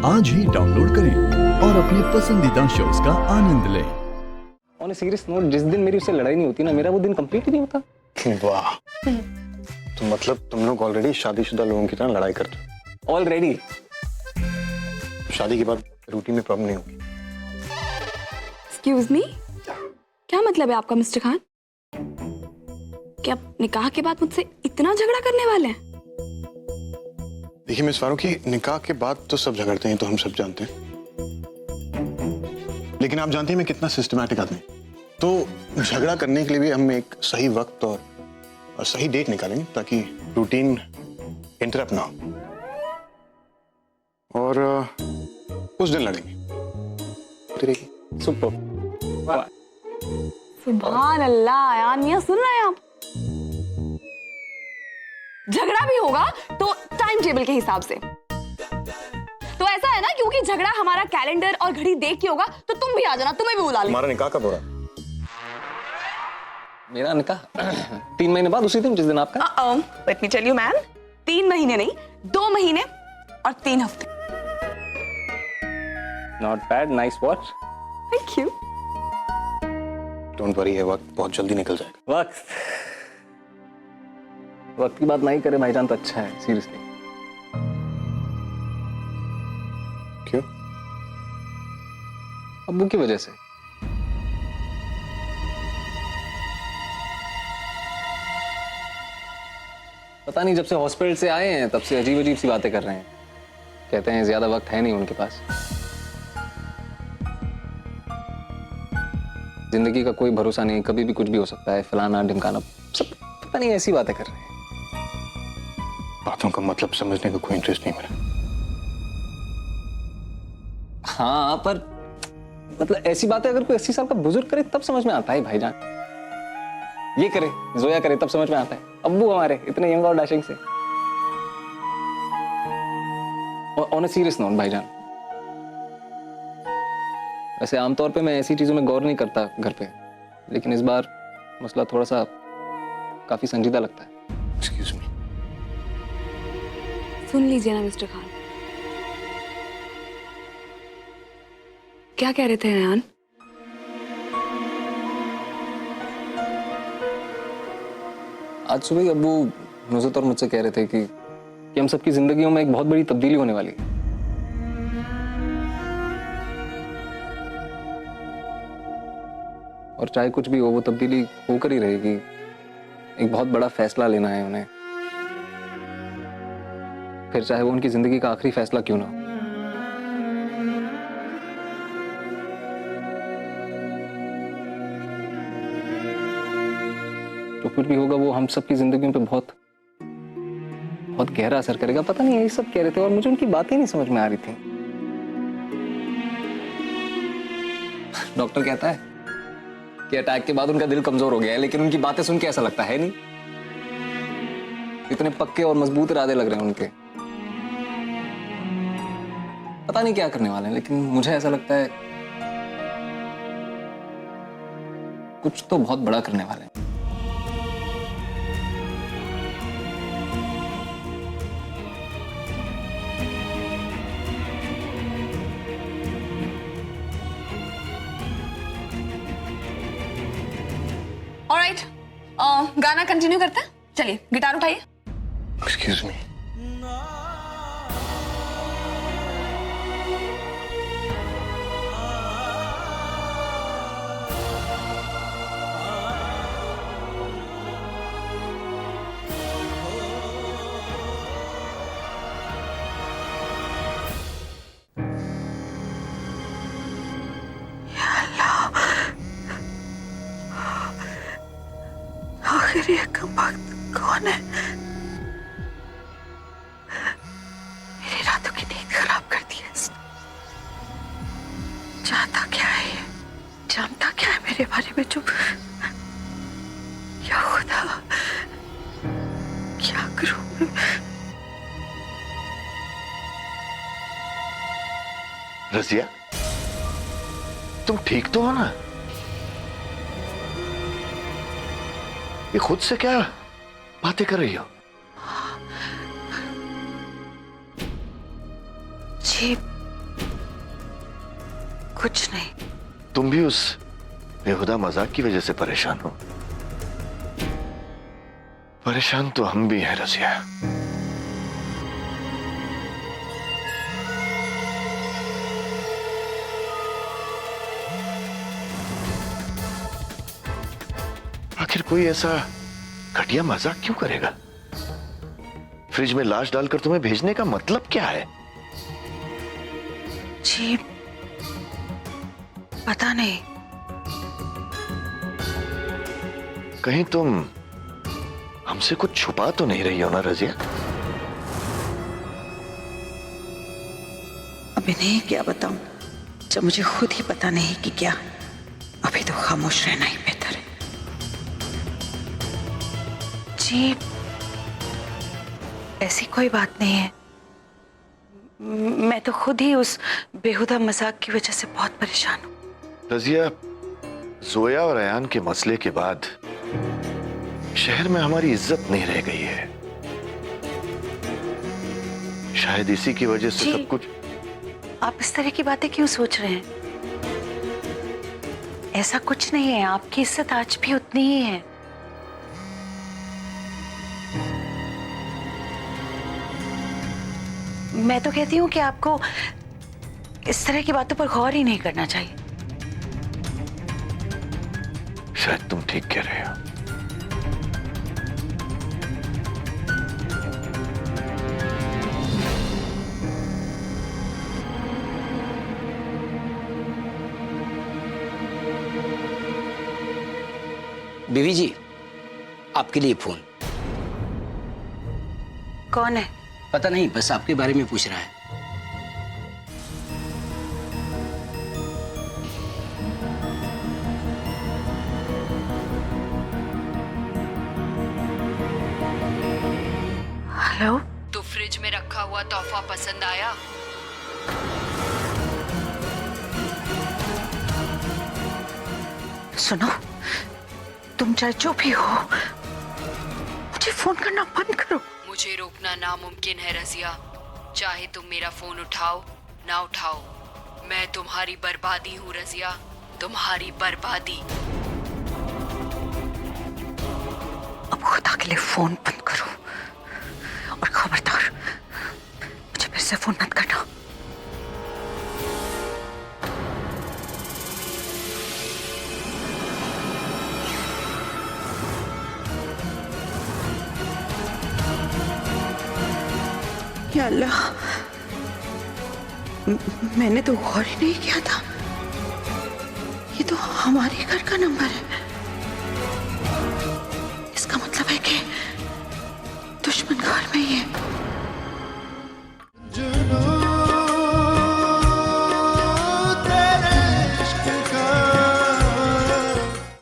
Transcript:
आज ही डाउनलोड करें और अपने पसंदीदा शोज का आनंद लें। ऑन अ सीरियस नोट, जिस दिन मेरी उससे लड़ाई नहीं होती ना, मेरा वो दिन कंप्लीट ही नहीं होता। वाह, तो मतलब तुम लोग ऑलरेडी शादीशुदा लोगों की तरह लड़ाई करते हो? ऑलरेडी। शादी के बाद रूटीन में प्रॉब्लम नहीं होगी? एक्सक्यूज मी, क्या मतलब है आपका मिस्टर खान? क्या आप निकाह के बाद मुझसे इतना झगड़ा करने वाले हैं? देखिए मिस फारूकी, निकाह के बाद तो सब झगड़ते हैं, तो हम सब जानते हैं, लेकिन आप जानते हैं मैं कितना सिस्टमैटिक आदमी। तो झगड़ा करने के लिए भी हम एक सही वक्त और सही डेट निकालेंगे ताकि रूटीन इंटरप्ट ना हो, और उस दिन लड़ेंगे। सुपर। सुभान अल्लाह यार, मियां सुन रहे हैं आप? झगड़ा भी होगा तो टाइम टेबल के हिसाब से। तो ऐसा है ना, क्योंकि झगड़ा हमारा कैलेंडर और घड़ी देख के होगा, तो तुम भी आ जाना, तुम्हें भी बुला लेंगे। हमारा निकाह कब हो रहा है? मेरा निकाह 3 महीने बाद, उसी दिन जिस दिन आपका। Let me tell you man, 3 महीने नहीं, 2 महीने और 3 हफ्ते। Not bad, nice watch. Thank you. Don't worry, है वक्त बहुत जल्दी निकल जाएगा। वक्त की बात नहीं करे भाईजान तो अच्छा है, सीरियसली। क्यों? अब्बू की वजह से। पता नहीं, जब से हॉस्पिटल से आए हैं तब से अजीब अजीब सी बातें कर रहे हैं। कहते हैं ज्यादा वक्त है नहीं उनके पास, जिंदगी का कोई भरोसा नहीं, कभी भी कुछ भी हो सकता है, फलाना ढिमकाना, सब पता नहीं ऐसी बातें कर रहे हैं। बातों का मतलब समझने का कोई इंटरेस्ट नहीं मेरा। हाँ, पर मतलब ऐसी बातें अगर कोई 80 साल का बुजुर्ग करे तब समझ में आता है भाईजान। ये करे, जोया करे, तब समझ में आता है। अब्बू हमारे इतने यंग और डैशिंग से। ऑन अ सीरियस नोट भाईजान, वैसे आमतौर पे मैं ऐसी चीजों में गौर नहीं करता घर पे, लेकिन इस बार मसला थोड़ा सा काफी संजीदा लगता है। Excuse me. सुन लीजिए ना मिस्टर खान, क्या कह रहे थे रेहान? आज सुबह ही अब्बू नुसरत और मुझसे कह रहे थे कि हम सबकी जिंदगियों में एक बहुत बड़ी तब्दीली होने वाली है। और चाहे कुछ भी हो, वो तब्दीली होकर ही रहेगी। एक बहुत बड़ा फैसला लेना है उन्हें, फिर चाहे वो उनकी जिंदगी का आखिरी फैसला क्यों ना हो। तो कुछ भी होगा वो हम सबकी जिंदगियों पे बहुत बहुत गहरा असर करेगा। पता नहीं, यही सब कह रहे थे और मुझे उनकी बातें नहीं समझ में आ रही थी। डॉक्टर कहता है कि अटैक के बाद उनका दिल कमजोर हो गया है, लेकिन उनकी बातें सुन के ऐसा लगता है नहीं। इतने पक्के और मजबूत इरादे लग रहे हैं उनके। पता नहीं क्या करने वाले हैं, लेकिन मुझे ऐसा लगता है कुछ तो बहुत बड़ा करने वाले हैं। ऑलराइट, गाना कंटिन्यू करते हैं। चलिए, गिटार उठाइए। Excuse me. आखिर ये कमबख्त कौन है? मेरी रातों की नींद खराब कर दी है इसने। चाहता क्या है ये? जानता क्या है मेरे बारे में? जो या खुदा, क्या करूं मैं? रजिया, तुम ठीक तो हो ना? ये खुद से क्या बातें कर रही हो? जी कुछ नहीं। तुम भी उस बेहुदा मजाक की वजह से परेशान हो? परेशान तो हम भी हैं रजिया। आखिर कोई ऐसा घटिया मजाक क्यों करेगा? फ्रिज में लाश डालकर तुम्हें भेजने का मतलब क्या है? जी पता नहीं। कहीं तुम हमसे कुछ छुपा तो नहीं रही हो ना रजिया? अभी नहीं, क्या बताऊं जब मुझे खुद ही पता नहीं कि क्या। अभी तो खामोश रहना ही बेहतर है। जी ऐसी कोई बात नहीं है। मैं तो खुद ही उस बेहुदा मजाक की वजह से बहुत परेशान हूं। रजिया, जोया और अयान के मसले के बाद शहर में हमारी इज्जत नहीं रह गई है। शायद इसी की वजह से जी, सब कुछ। आप इस तरह की बातें क्यों सोच रहे हैं? ऐसा कुछ नहीं है, आपकी इज्जत आज भी उतनी ही है। मैं तो कहती हूँ कि आपको इस तरह की बातों पर गौर ही नहीं करना चाहिए। शायद तुम ठीक कह रहे हो। बीवी जी, आपके लिए फोन। कौन है? पता नहीं, बस आपके बारे में पूछ रहा है। हेलो। तो फ्रिज में रखा हुआ तोहफा पसंद आया? सुनो, तुम चाहे जो भी हो, मुझे फोन करना बंद करो। मुझे रोकना नामुमकिन है रजिया। चाहे तुम मेरा फोन उठाओ ना उठाओ, मैं तुम्हारी बर्बादी हूँ रजिया, तुम्हारी बर्बादी। अब खुदा के लिए फोन बंद करो और खबरदार मुझे फिर से फोन मत करना। या अल्लाह, मैंने तो गौर ही नहीं किया था। ये तो हमारे घर का नंबर है। इसका मतलब है कि